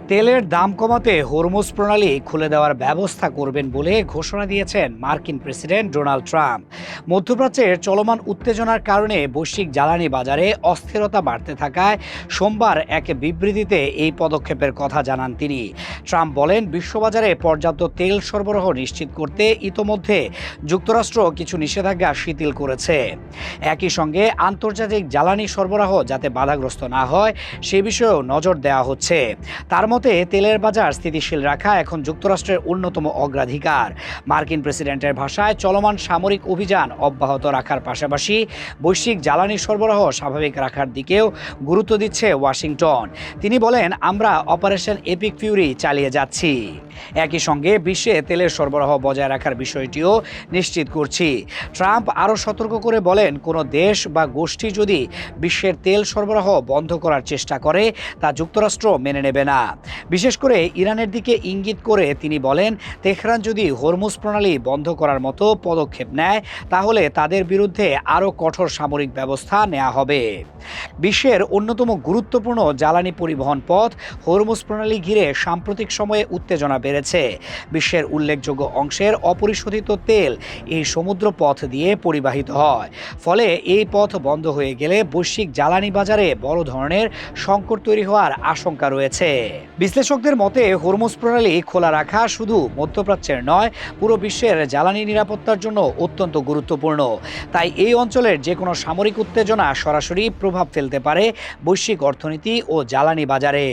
তেলের দাম কমাতে হরমুজ প্রণালী খুলে দেওয়ার ব্যবস্থা করবেন বলে ঘোষণা দিয়েছেন মার্কিন প্রেসিডেন্ট ডোনাল্ড ট্রাম্প। মধ্যপ্রাচ্যের চলমান উত্তেজনার কারণে বৈশ্বিক জ্বালানি বাজারে অস্থিরতা বাড়তে থাকায় সোমবার এক বিবৃতিতে এই পদক্ষেপের কথা জানান তিনি। ট্রাম্প বলেন, বিশ্ববাজারে পর্যাপ্ত তেল সরবরাহ নিশ্চিত করতে ইতোমধ্যে যুক্তরাষ্ট্র কিছু নিষেধাজ্ঞা শিথিল করেছে। একই সঙ্গে আন্তর্জাতিক জ্বালানি সরবরাহ যাতে বাধাগ্রস্ত না হয় সে বিষয়েও নজর দেওয়া হচ্ছে। তার মতে, তেলের বাজার স্থিতিশীল রাখা এখন যুক্তরাষ্ট্রের অন্যতম অগ্রাধিকার। মার্কিন প্রেসিডেন্টের ভাষায়, চলমান সামরিক অভিযান অব্যাহত রাখার পাশাপাশি বৈশ্বিক জ্বালানি সরবরাহ স্বাভাবিক রাখার দিকেও গুরুত্ব দিচ্ছে ওয়াশিংটন। তিনি বলেন, আমরা অপারেশন এপিক ফিউরি চালিয়ে যাচ্ছি। একই সঙ্গে বিশ্বে তেলের সরবরাহ বজায় রাখার বিষয়টিও নিশ্চিত করছি। ট্রাম্প আরও সতর্ক করে বলেন, কোনো দেশ বা গোষ্ঠী যদি বিশ্বের তেল সরবরাহ বন্ধ করার চেষ্টা করে তা যুক্তরাষ্ট্র মেনে নেবে না। বিশেষ করে ইরানের দিকে ইঙ্গিত করে তিনি বলেন, তেহরান যদি হরমুজ প্রণালী বন্ধ করার মতো পদক্ষেপ নেয় তাহলে তাদের বিরুদ্ধে আরও কঠোর সামরিক ব্যবস্থা নেওয়া হবে। বিশ্বের অন্যতম গুরুত্বপূর্ণ জ্বালানি পরিবহন পথ হরমুজ প্রণালী ঘিরে সাম্প্রতিক সময়ে উত্তেজনা বেড়েছে। বিশ্বের উল্লেখযোগ্য অংশের অপরিশোধিত তেল এই সমুদ্র পথ দিয়ে পরিবাহিত হয়। ফলে এই পথ বন্ধ হয়ে গেলে বৈশ্বিক জ্বালানি বাজারে বড় ধরনের সংকট তৈরি হওয়ার আশঙ্কা রয়েছে। বিশ্লেষকদের মতে, হরমুজ প্রণালী খোলা রাখা শুধু মধ্যপ্রাচ্যের নয়, পুরো বিশ্বের জ্বালানি নিরাপত্তার জন্য অত্যন্ত গুরুত্বপূর্ণ। তাই এই অঞ্চলের যে কোনো সামরিক উত্তেজনা সরাসরি প্রভাব ফেলতে পারে বৈশ্বিক অর্থনীতি ও জ্বালানি বাজারে।